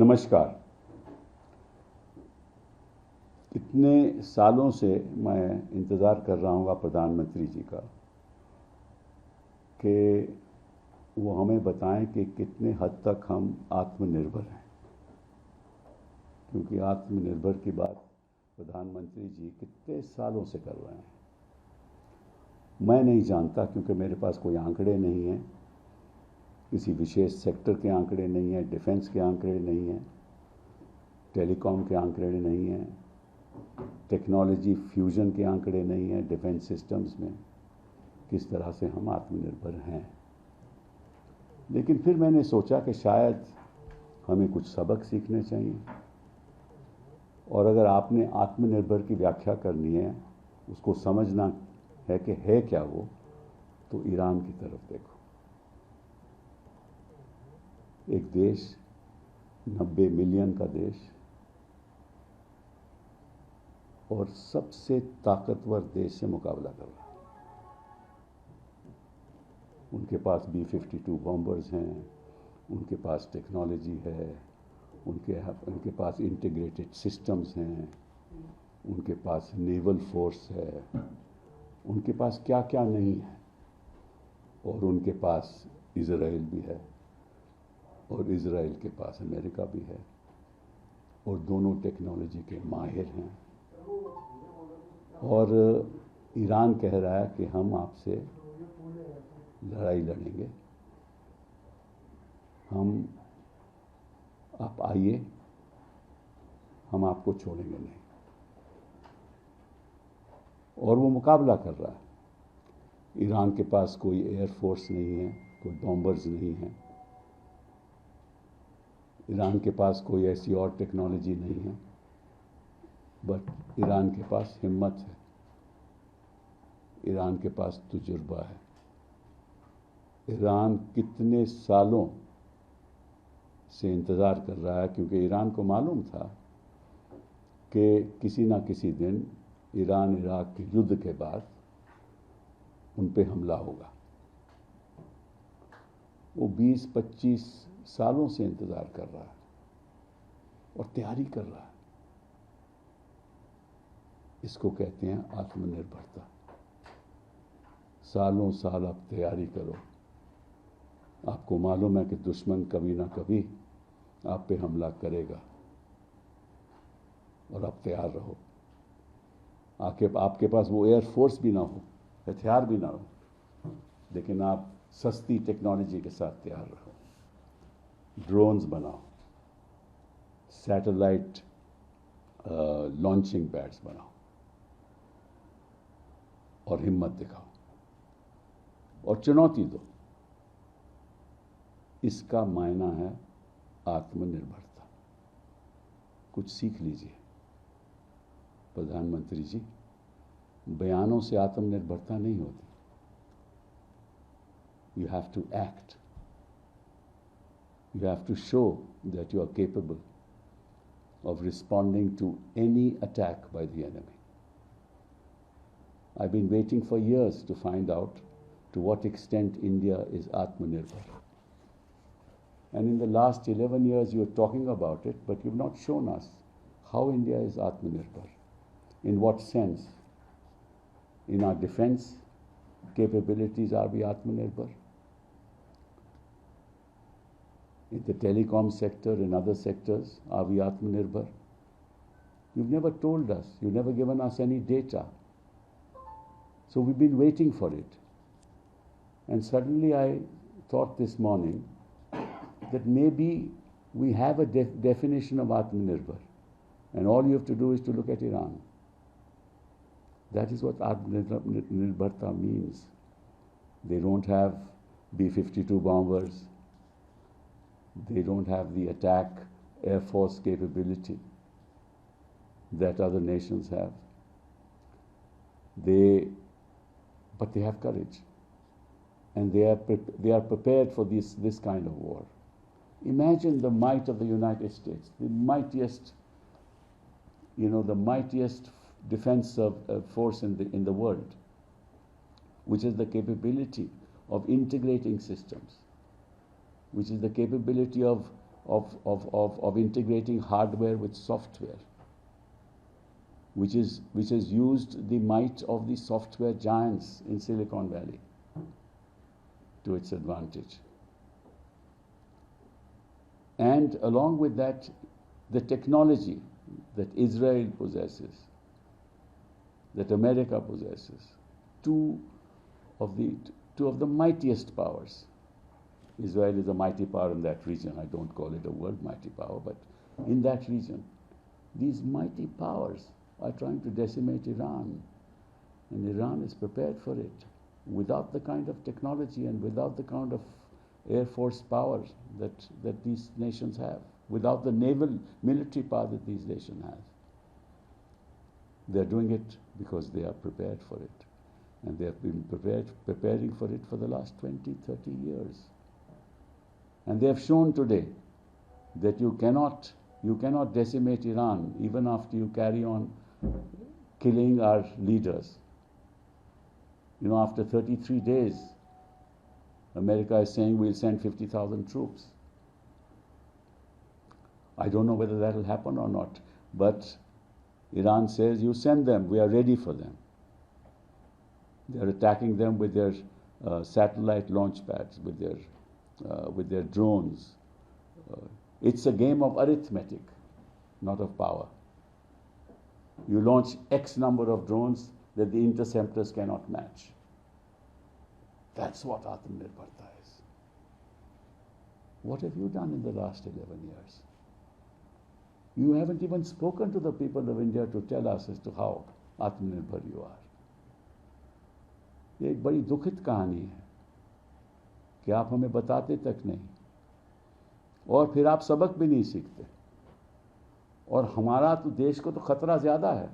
नमस्कार। कितने सालों से मैं इंतज़ार कर रहा हूँ प्रधानमंत्री जी का कि वो हमें बताएं कि कितने हद तक हम आत्मनिर्भर हैं, क्योंकि आत्मनिर्भर की बात प्रधानमंत्री जी कितने सालों से कर रहे हैं। मैं नहीं जानता, क्योंकि मेरे पास कोई आंकड़े नहीं हैं, किसी विशेष सेक्टर के आंकड़े नहीं हैं, डिफेंस के आंकड़े नहीं हैं, टेलीकॉम के आंकड़े नहीं हैं, टेक्नोलॉजी फ्यूजन के आंकड़े नहीं हैं, डिफेंस सिस्टम्स में किस तरह से हम आत्मनिर्भर हैं। लेकिन फिर मैंने सोचा कि शायद हमें कुछ सबक सीखने चाहिए, और अगर आपने आत्मनिर्भर की व्याख्या करनी है, उसको समझना है कि है क्या वो, तो ईरान की तरफ देखो। एक देश, 90 मिलियन का देश, और सबसे ताकतवर देश से मुकाबला कर रहा है। उनके पास B-52 बॉम्बर्स हैं, उनके पास टेक्नोलॉजी है, उनके पास इंटीग्रेटेड सिस्टम्स हैं, उनके पास नेवल फोर्स है, उनके पास क्या क्या नहीं है। और उनके पास इजराइल भी है, और इजराइल के पास अमेरिका भी है, और दोनों टेक्नोलॉजी के माहिर हैं। और ईरान कह रहा है कि हम आपसे लड़ाई लड़ेंगे, आप आइए, हम आपको छोड़ेंगे नहीं। और वो मुकाबला कर रहा है। ईरान के पास कोई एयरफोर्स नहीं है, कोई बॉम्बर्स नहीं है, ईरान के पास कोई ऐसी और टेक्नोलॉजी नहीं है, बट ईरान के पास हिम्मत है, ईरान के पास तजुर्बा है। ईरान कितने सालों से इंतज़ार कर रहा है, क्योंकि ईरान को मालूम था कि किसी ना किसी दिन ईरान इराक के युद्ध के बाद उन पे हमला होगा। वो 20-25 सालों से इंतज़ार कर रहा है और तैयारी कर रहा है। इसको कहते हैं आत्मनिर्भरता। सालों साल आप तैयारी करो, आपको मालूम है कि दुश्मन कभी ना कभी आप पे हमला करेगा, और आप तैयार रहो। आपके पास वो एयरफोर्स भी ना हो, हथियार भी ना हो, लेकिन आप सस्ती टेक्नोलॉजी के साथ तैयार रहो। ड्रोन्स बनाओ, सैटेलाइट लॉन्चिंग पैड्स बनाओ, और हिम्मत दिखाओ और चुनौती दो। इसका मायना है आत्मनिर्भरता। कुछ सीख लीजिए प्रधानमंत्री जी, बयानों से आत्मनिर्भरता नहीं होती। You have to act. You have to show that you are capable of responding to any attack by the enemy. I've been waiting for years to find out to what extent India is Atmanirbhar. And in the last 11 years you are talking about it, but you've not shown us how India is Atmanirbhar. In what sense? In our defense capabilities are we Atmanirbhar? In the telecom sector, in other sectors, are we Atmanirbhar? You've never told us. You've never given us any data. So we've been waiting for it. And suddenly I thought this morning that maybe we have a definition of Atmanirbhar. And all you have to do is to look at Iran. That is what Atmanirbharta means. They don't have B-52 bombers. They don't have the attack air force capability that other nations have. But they have courage, and they are prepared for this kind of war. Imagine the might of the United States, the mightiest defense force in the world, which has the capability of integrating systems, which is the capability of of integrating hardware with software, which has used the might of the software giants in Silicon Valley to its advantage. And along with that, the technology that Israel possesses, that America possesses, two of the mightiest powers. Israel is a mighty power in that region. I don't call it a world mighty power, but in that region, these mighty powers are trying to decimate Iran, and Iran is prepared for it without the kind of technology and without the kind of air force power that these nations have, without the naval military power that these nations have. They're doing it because they are prepared for it. And they have been preparing for it for the last 20, 30 years. And they have shown today that you cannot decimate Iran even after you carry on killing our leaders. You know, after 33 days, America is saying we'll send 50,000 troops. I don't know whether that will happen or not, but Iran says you send them, we are ready for them. They are attacking them with their satellite launch pads, with their drones. It's a game of arithmetic, not of power. You launch X number of drones that the interceptors cannot match. That's what Atmanirbharta is. What have you done in the last 11 years? You haven't even spoken to the people of India to tell us as to how Atmanirbhar you are. ये एक बड़ी दुखित कहानी है कि आप हमें बताते तक नहीं और फिर आप सबक भी नहीं सीखते। और हमारा तो देश को तो खतरा ज़्यादा है,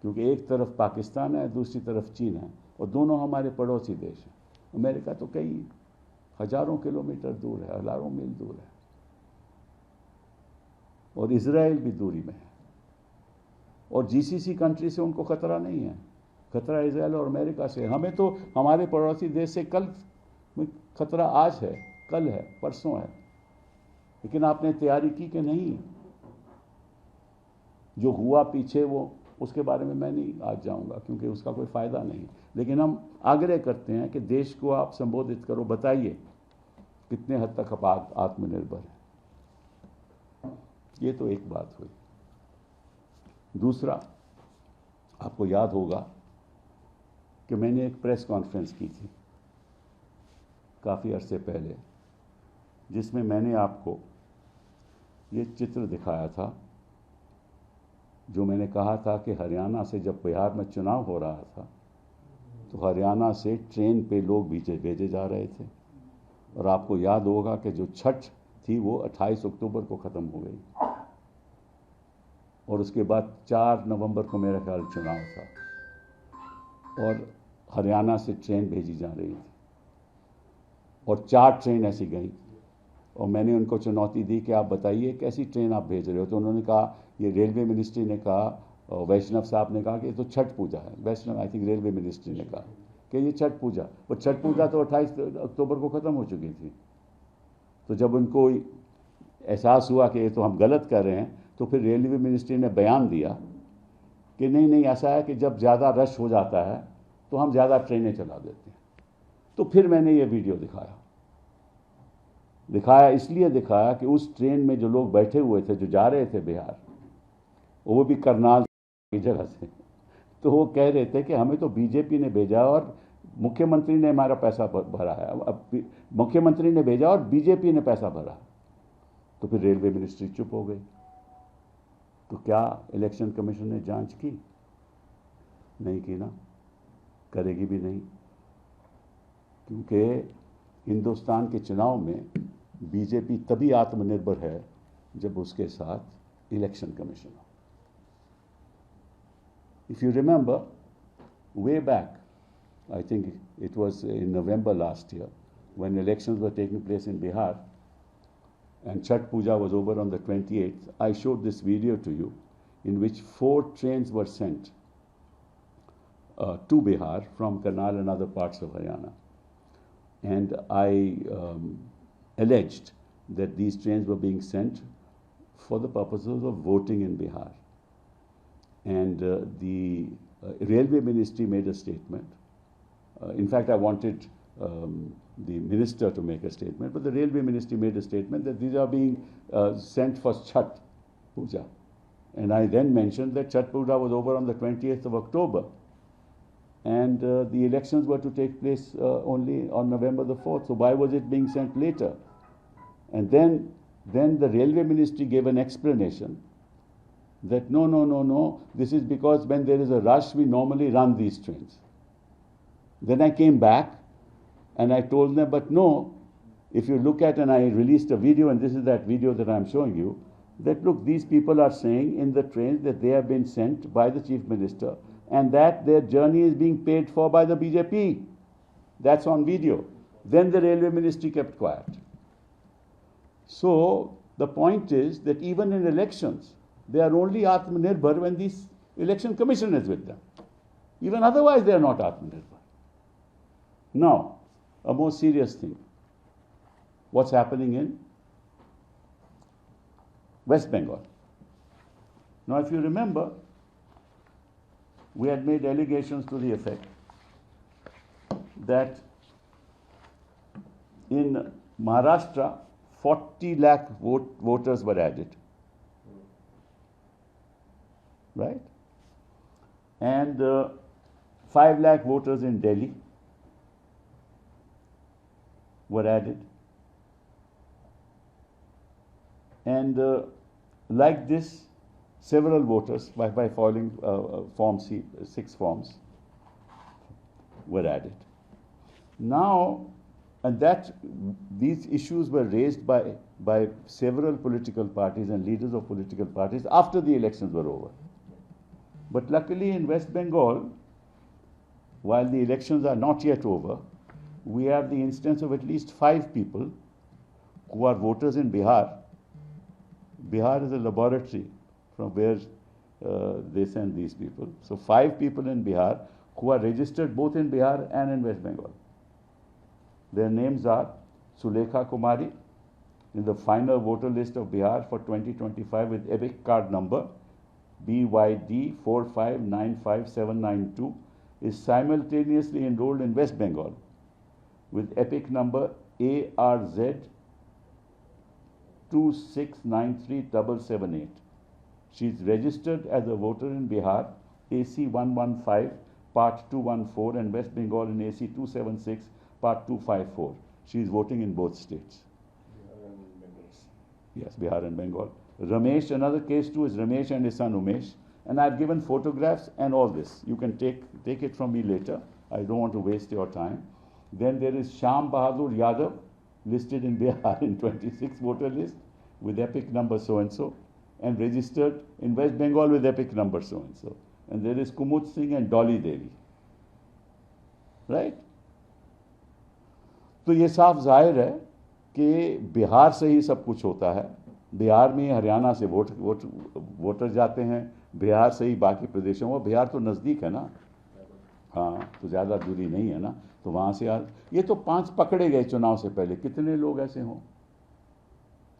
क्योंकि एक तरफ पाकिस्तान है, दूसरी तरफ चीन है, और दोनों हमारे पड़ोसी देश हैं। अमेरिका तो कई हजारों किलोमीटर दूर है, हजारों मील दूर है, और इजराइल भी दूरी में है। और जीसीसी कंट्री से उनको खतरा नहीं है, खतरा इजराइल और अमेरिका से। हमें तो हमारे पड़ोसी देश से कल खतरा आज है, कल है, परसों है, लेकिन आपने तैयारी की कि नहीं? जो हुआ पीछे वो उसके बारे में मैं नहीं आज जाऊंगा, क्योंकि उसका कोई फ़ायदा नहीं। लेकिन हम आग्रह करते हैं कि देश को आप संबोधित करो, बताइए कितने हद तक आप आत्मनिर्भर हैं। ये तो एक बात हुई। दूसरा, आपको याद होगा कि मैंने एक प्रेस कॉन्फ्रेंस की थी काफ़ी अरसे पहले, जिसमें मैंने आपको ये चित्र दिखाया था, जो मैंने कहा था कि हरियाणा से जब बिहार में चुनाव हो रहा था तो हरियाणा से ट्रेन पे लोग भेजे जा रहे थे, और आपको याद होगा कि जो छठ थी वो 28 अक्टूबर को ख़त्म हो गई, और उसके बाद 4 नवंबर को मेरा ख्याल चुनाव था, और हरियाणा से ट्रेन भेजी जा रही थी, और 4 ट्रेन ऐसी गई, और मैंने उनको चुनौती दी कि आप बताइए कैसी ट्रेन आप भेज रहे हो। तो उन्होंने कहा, ये रेलवे मिनिस्ट्री ने कहा, वैष्णव साहब ने कहा कि ये तो छठ पूजा है। वैष्णव, आई थिंक रेलवे मिनिस्ट्री ने कहा कि ये छठ पूजा, वो छठ पूजा तो 28 अक्टूबर को ख़त्म हो चुकी थी। तो जब उनको एहसास हुआ कि ये तो हम गलत कर रहे हैं, तो फिर रेलवे मिनिस्ट्री ने बयान दिया कि नहीं नहीं, ऐसा है कि जब ज़्यादा रश हो जाता है तो हम ज़्यादा ट्रेनें चला देते हैं। तो फिर मैंने ये वीडियो दिखाया, इसलिए दिखाया कि उस ट्रेन में जो लोग बैठे हुए थे, जो जा रहे थे बिहार, वो भी करनाल की जगह से, तो वो कह रहे थे कि हमें तो बीजेपी ने भेजा और मुख्यमंत्री ने हमारा पैसा भरा है। अब मुख्यमंत्री ने भेजा और बीजेपी ने पैसा भरा। तो फिर रेलवे मिनिस्ट्री चुप हो गई। तो क्या इलेक्शन कमीशन ने जांच की? नहीं की ना, करेगी भी नहीं, क्योंकि हिंदुस्तान के चुनाव में बीजेपी तभी आत्मनिर्भर है जब उसके साथ इलेक्शन कमीशन हो। If you remember, way back, I think it was in November last year, when elections were taking place in Bihar, and Chhath Puja was over on the 28th, I showed this video to you, in which 4 trains were sent to Bihar from Karnal and other parts of Haryana. And I alleged that these trains were being sent for the purposes of voting in Bihar. And the Railway Ministry made a statement. In fact, I wanted the minister to make a statement, but the Railway Ministry made a statement that these are being sent for Chhath Puja. And I then mentioned that Chhath Puja was over on the 20th of October. And the elections were to take place only on November the 4th. So why was it being sent later? And then the Railway Ministry gave an explanation that no, this is because when there is a rush, we normally run these trains. Then I came back and I told them, but no, if you look at, and I released a video, and this is that video that I'm showing you, that look, these people are saying in the trains that they have been sent by the Chief Minister and that their journey is being paid for by the BJP. That's on video. Then the Railway Ministry kept quiet. So the point is that even in elections, they are only Atmanirbhar when the election commission is with them. Even otherwise, they are not Atmanirbhar. Now, a more serious thing. What's happening in West Bengal? Now, if you remember, we had made allegations to the effect that in Maharashtra, 40 lakh voters were added. Right? And 5 lakh voters in Delhi were added. And like this, several voters, by following Form C, 6 forms, were added. Now, and these issues were raised by several political parties and leaders of political parties after the elections were over. But luckily in West Bengal, while the elections are not yet over, we have the instance of at least 5 people who are voters in Bihar. Bihar is a laboratory from where they send these people. So 5 people in Bihar who are registered both in Bihar and in West Bengal. Their names are Sulekha Kumari in the final voter list of Bihar for 2025 with EPIC card number BYD 4595792 is simultaneously enrolled in West Bengal with EPIC number ARZ 2693778. She is registered as a voter in Bihar, AC 115, Part 214, and West Bengal in AC 276, Part 254. She is voting in both states. Yes, Bihar and Bengal. Ramesh, another case too, is Ramesh and his son Umesh. And I've given photographs and all this. You can take it from me later. I don't want to waste your time. Then there is Sham Bahadur Yadav, listed in Bihar in 26 voter list with EPIC number so-and-so, and registered in West Bengal with EPIC number so-and-so. And there is Kumud Singh and Dolly Devi. Right? तो ये साफ जाहिर है कि बिहार से ही सब कुछ होता है. बिहार में हरियाणा से वोटर जाते हैं, बिहार से ही बाकी प्रदेशों में. बिहार तो नज़दीक है ना, हाँ, तो ज़्यादा दूरी नहीं है ना, तो वहाँ से ये तो 5 पकड़े गए चुनाव से पहले. कितने लोग ऐसे हों?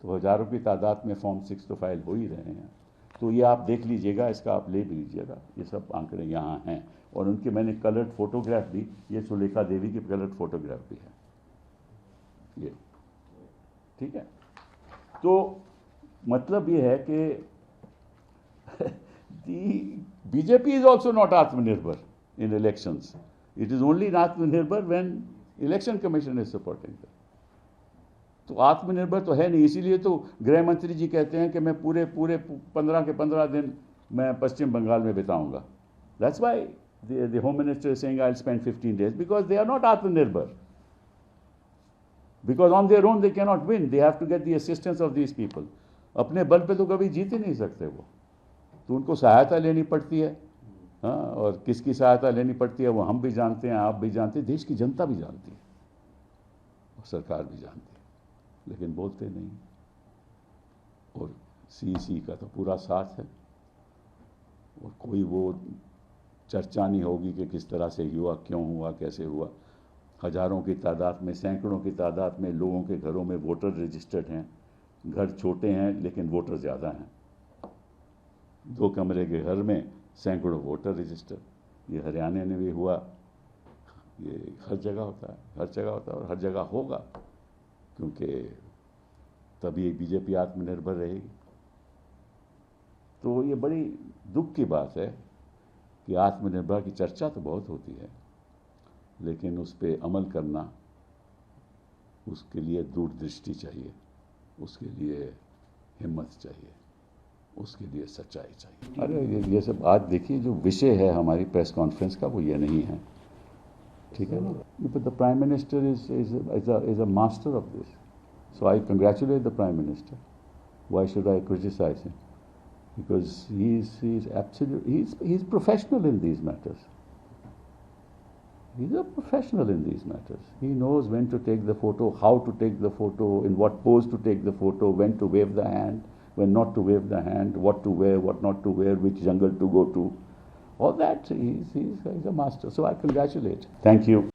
तो हज़ारों की तादाद में फॉर्म 6 तो फाइल हो ही रहे हैं. तो ये आप देख लीजिएगा, इसका आप ले भी लीजिएगा. ये सब आंकड़े यहाँ हैं और उनके मैंने कलर्ड फोटोग्राफ भी, ये सुलेखा देवी की कलर्ड फोटोग्राफ भी है ये. ठीक है. तो मतलब ये है कि बीजेपी इज ऑल्सो नॉट आत्मनिर्भर in elections. It is only Atmanirbhar when election commission is supporting them. तो आत्मनिर्भर तो है नहीं. इसीलिए तो गृह मंत्री जी कहते हैं कि मैं पूरे 15 के 15 दिन मैं पश्चिम बंगाल में बिताऊंगा. That's why the home minister is saying I'll spend 15 days, because they are not Atmanirbhar. Because on their own they cannot win. They have to get the assistance of these people. अपने बल पे तो कभी जीत ही नहीं सकते वो, तो उनको सहायता लेनी पड़ती है. हाँ, और किसकी सहायता लेनी पड़ती है वो हम भी जानते हैं, आप भी जानते हैं, देश की जनता भी जानती है और सरकार भी जानती है, लेकिन बोलते नहीं. और सीईसी का तो पूरा साथ है और कोई वो चर्चा नहीं होगी कि किस तरह से हुआ, क्यों हुआ, कैसे हुआ. हज़ारों की तादाद में, सैकड़ों की तादाद में लोगों के घरों में वोटर रजिस्टर्ड हैं. घर छोटे हैं लेकिन वोटर ज़्यादा हैं। 2 कमरे के घर में सैकड़ों वोटर रजिस्टर, ये हरियाणा में भी हुआ, ये हर जगह होता है, हर जगह होता है और हर जगह होगा, क्योंकि तभी बीजेपी आत्मनिर्भर रहेगी। तो ये बड़ी दुख की बात है कि आत्मनिर्भर की चर्चा तो बहुत होती है, लेकिन उस पर अमल करना, उसके लिए दूरदृष्टि चाहिए, उसके लिए हिम्मत चाहिए, उसके लिए सच्चाई चाहिए। अरे ये सब आज देखिए, जो विषय है हमारी प्रेस कॉन्फ्रेंस का वो ये नहीं है, ठीक है ना। But the prime minister is a master of this, so I congratulate the prime minister. Why should I criticize him? Because he's professional in these matters. He's a professional in these matters. He knows when to take the photo, how to take the photo, in what pose to take the photo, when to wave the hand, when not to wave the hand, what to wear, what not to wear, which jungle to go to. All that, he's a master. So I congratulate. Thank you.